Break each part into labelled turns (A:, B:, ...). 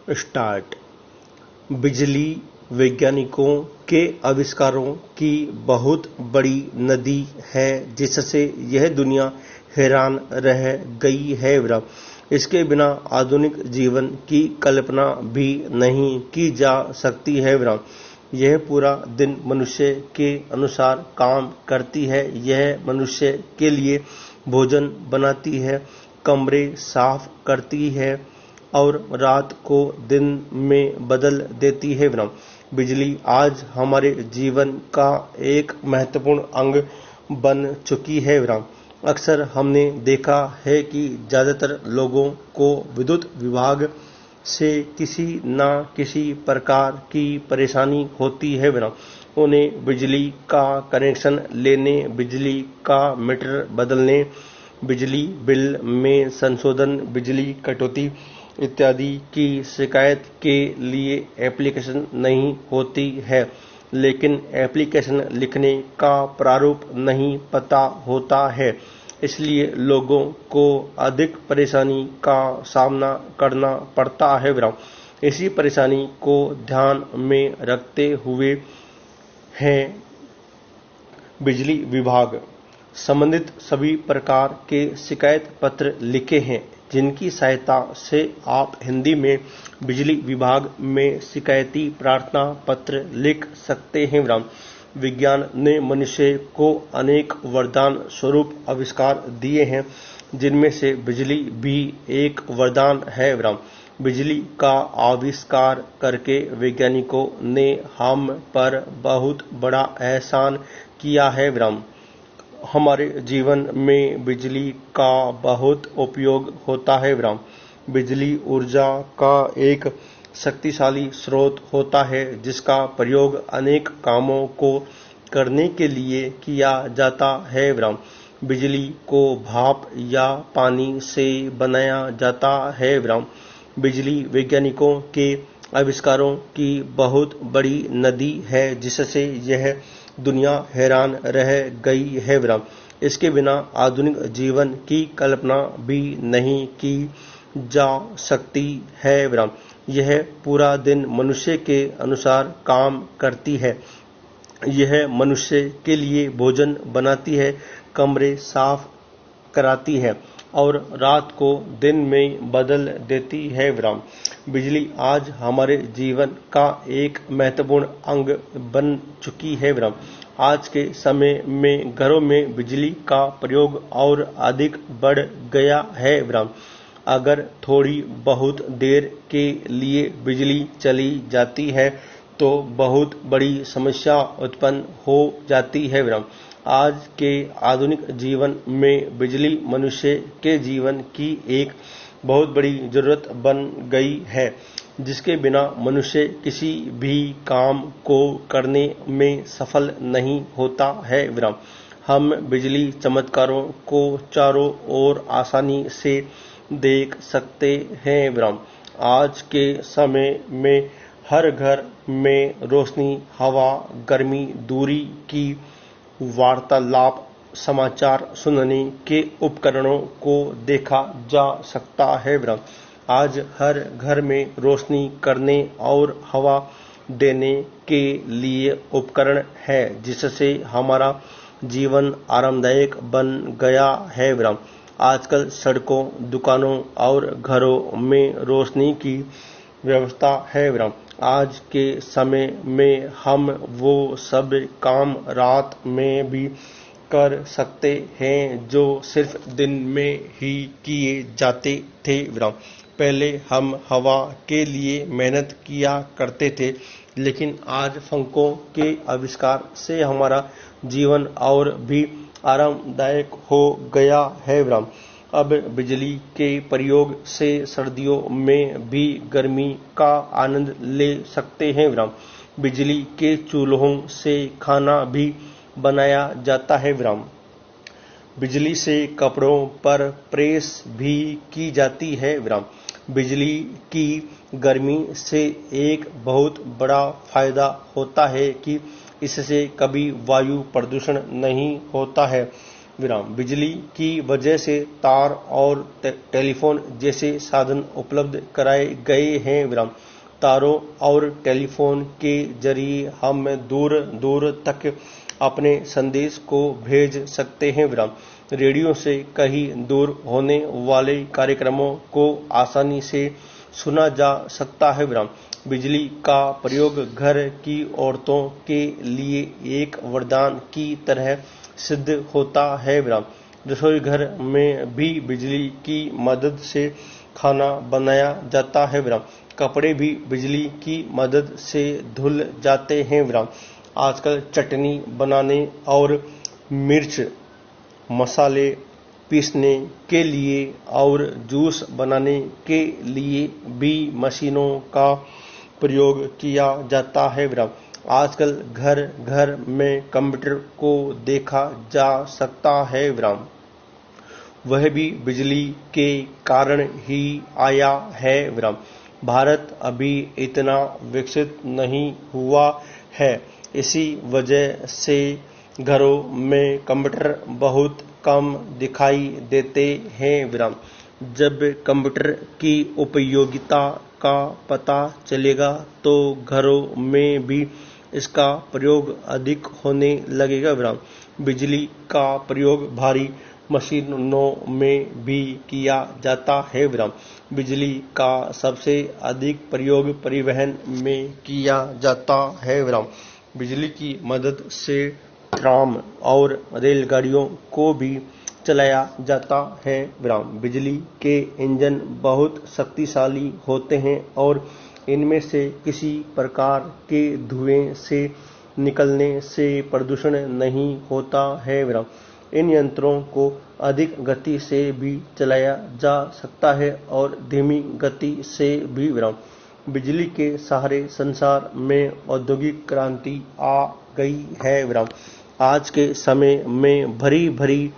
A: Start. बिजली वैज्ञानिकों के आविष्कारों की बहुत बड़ी नदी है जिससे यह दुनिया हैरान रह गई है। इसके बिना आधुनिक जीवन की कल्पना भी नहीं की जा सकती है। यह पूरा दिन मनुष्य के अनुसार काम करती है। यह मनुष्य के लिए भोजन बनाती है, कमरे साफ करती है और रात को दिन में बदल देती है। बिजली आज हमारे जीवन का एक महत्वपूर्ण अंग बन चुकी है। अक्सर हमने देखा है कि ज्यादातर लोगों को विद्युत विभाग से किसी न किसी प्रकार की परेशानी होती है। उन्हें बिजली का कनेक्शन लेने, बिजली का मीटर बदलने, बिजली बिल में संशोधन, बिजली कटौती इत्यादि की शिकायत के लिए एप्लीकेशन नहीं होती है, लेकिन एप्लीकेशन लिखने का प्रारूप नहीं पता होता है। इसलिए लोगों को अधिक परेशानी का सामना करना पड़ता है। इसी परेशानी को ध्यान में रखते हुए है बिजली विभाग संबंधित सभी प्रकार के शिकायत पत्र लिखे हैं, जिनकी सहायता से आप हिंदी में बिजली विभाग में शिकायती प्रार्थना पत्र लिख सकते हैं। विज्ञान ने मनुष्य को अनेक वरदान स्वरूप आविष्कार दिए हैं, जिनमें से बिजली भी एक वरदान है। बिजली का आविष्कार करके वैज्ञानिकों ने हम पर बहुत बड़ा एहसान किया है। हमारे जीवन में बिजली का बहुत उपयोग होता है। बिजली ऊर्जा का एक शक्तिशाली स्रोत होता है, जिसका प्रयोग अनेक कामों को करने के लिए किया जाता है। बिजली को भाप या पानी से बनाया जाता है। बिजली वैज्ञानिकों के आविष्कारों की बहुत बड़ी नदी है जिससे यह दुनिया हैरान रह गई है। इसके बिना आधुनिक जीवन की कल्पना भी नहीं की जा सकती है। यह पूरा दिन मनुष्य के अनुसार काम करती है। यह मनुष्य के लिए भोजन बनाती है, कमरे साफ कराती है और रात को दिन में बदल देती है। बिजली आज हमारे जीवन का एक महत्वपूर्ण अंग बन चुकी है। आज के समय में घरों में बिजली का प्रयोग और अधिक बढ़ गया है। अगर थोड़ी बहुत देर के लिए बिजली चली जाती है तो बहुत बड़ी समस्या उत्पन्न हो जाती है। आज के आधुनिक जीवन में बिजली मनुष्य के जीवन की एक बहुत बड़ी जरूरत बन गई है, जिसके बिना मनुष्य किसी भी काम को करने में सफल नहीं होता है। हम बिजली चमत्कारों को चारों ओर आसानी से देख सकते हैं। आज के समय में हर घर में रोशनी, हवा, गर्मी, दूरी की वार्तालाप, समाचार सुनने के उपकरणों को देखा जा सकता है। आज हर घर में रोशनी करने और हवा देने के लिए उपकरण है, जिससे हमारा जीवन आरामदायक बन गया है। आजकल सड़कों, दुकानों और घरों में रोशनी की व्यवस्था है। आज के समय में हम वो सब काम रात में भी कर सकते हैं जो सिर्फ दिन में ही किए जाते थे। पहले हम हवा के लिए मेहनत किया करते थे, लेकिन आज पंखों के आविष्कार से हमारा जीवन और भी आरामदायक हो गया है। अब बिजली के प्रयोग से सर्दियों में भी गर्मी का आनंद ले सकते हैं। बिजली के चूल्हों से खाना भी बनाया जाता है। बिजली से कपड़ों पर प्रेस भी की जाती है। बिजली की गर्मी से एक बहुत बड़ा फायदा होता है कि इससे कभी वायु प्रदूषण नहीं होता है। विराम। बिजली की वजह से तार और टेलीफोन जैसे साधन उपलब्ध कराए गए हैं विराम। तारों और टेलीफोन के जरिए हम दूर दूर तक अपने संदेश को भेज सकते हैं विराम। रेडियो से कहीं दूर होने वाले कार्यक्रमों को आसानी से सुना जा सकता है विराम। बिजली का प्रयोग घर की औरतों के लिए एक वरदान की तरह सिद्ध होता है विराम। रसोई घर में भी बिजली की मदद से खाना बनाया जाता है विराम। कपड़े भी बिजली की मदद से धुल जाते हैं विराम। आजकल चटनी बनाने और मिर्च मसाले पीसने के लिए और जूस बनाने के लिए भी मशीनों का प्रयोग किया जाता है विराम। आजकल घर घर में कंप्यूटर को देखा जा सकता है विराम। वह भी बिजली के कारण ही आया है विराम। भारत अभी इतना विकसित नहीं हुआ है, इसी वजह से घरों में कंप्यूटर बहुत कम दिखाई देते हैं विराम। जब कंप्यूटर की उपयोगिता का पता चलेगा तो घरों में भी इसका प्रयोग अधिक होने लगेगा विराम। बिजली का प्रयोग भारी मशीनों में भी किया जाता है विराम। बिजली का सबसे अधिक प्रयोग परिवहन में किया जाता है विराम। बिजली की मदद से ट्राम और रेलगाड़ियों को भी चलाया जाता है विराम। बिजली के इंजन बहुत शक्तिशाली होते हैं और इनमें से किसी प्रकार के धुएं से निकलने से प्रदूषण नहीं होता है विराम। इन यंत्रों को अधिक गति से भी चलाया जा सकता है और धीमी गति से भी विराम। बिजली के सहारे संसार में औद्योगिक क्रांति आ गई है विराम। आज के समय में भरी भरी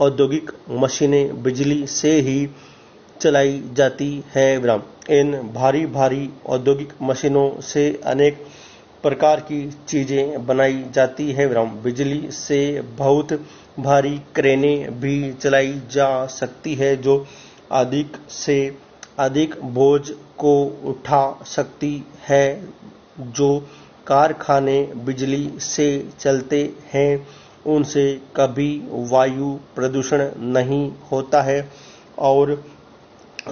A: औद्योगिक मशीनें बिजली से ही चलाई जाती है विराम। इन भारी भारी औद्योगिक मशीनों से अनेक प्रकार की चीजें बनाई जाती है विराम। बिजली से बहुत भारी क्रेनें भी चलाई जा सकती है जो अधिक से अधिक बोझ को उठा सकती है। जो कारखाने बिजली से चलते हैं उनसे कभी वायु प्रदूषण नहीं होता है और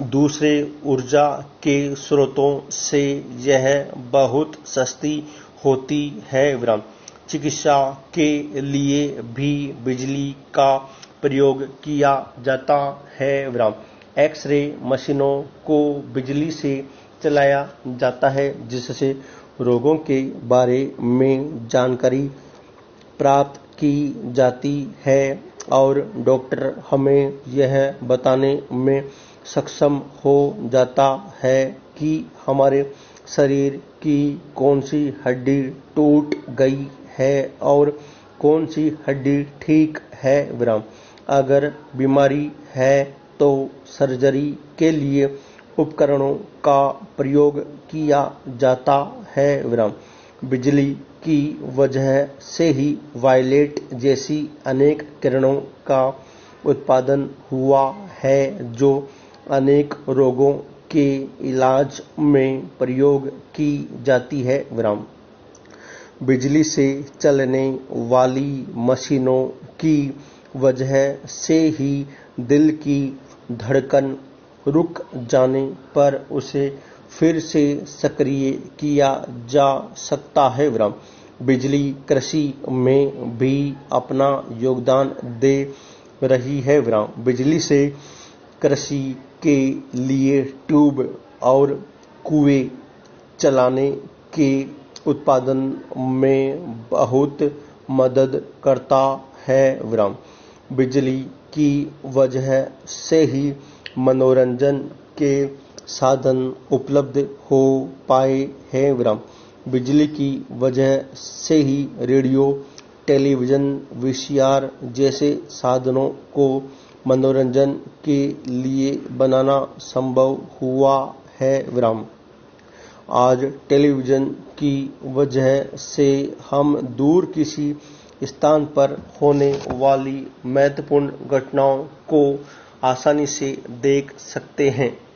A: दूसरे ऊर्जा के स्रोतों से यह बहुत सस्ती होती है विराम। चिकित्सा के लिए भी बिजली का प्रयोग किया जाता है विराम। एक्सरे मशीनों को बिजली से चलाया जाता है जिससे रोगों के बारे में जानकारी प्राप्त की जाती है और डॉक्टर हमें यह बताने में सक्षम हो जाता है कि हमारे शरीर की कौन सी हड्डी टूट गई है और कौन सी हड्डी ठीक है विराम। अगर बीमारी है तो सर्जरी के लिए उपकरणों का प्रयोग किया जाता है विराम। बिजली की वजह से ही वायलेट जैसी अनेक किरणों का उत्पादन हुआ है जो अनेक रोगों के इलाज में प्रयोग की जाती है विराम। बिजली से चलने वाली मशीनों की वजह से ही दिल की धड़कन रुक जाने पर उसे फिर से सक्रिय किया जा सकता है विराम। बिजली कृषि में भी अपना योगदान दे रही है विराम। बिजली से कृषि के लिए ट्यूब और कुएं चलाने के उत्पादन में बहुत मदद करता है विराम। बिजली की वजह से ही मनोरंजन के साधन उपलब्ध हो पाए हैं विराम। बिजली की वजह से ही रेडियो, टेलीविजन, वीसीआर जैसे साधनों को मनोरंजन के लिए बनाना संभव हुआ है विराम। आज टेलीविजन की वजह से हम दूर किसी स्थान पर होने वाली महत्वपूर्ण घटनाओं को आसानी से देख सकते हैं।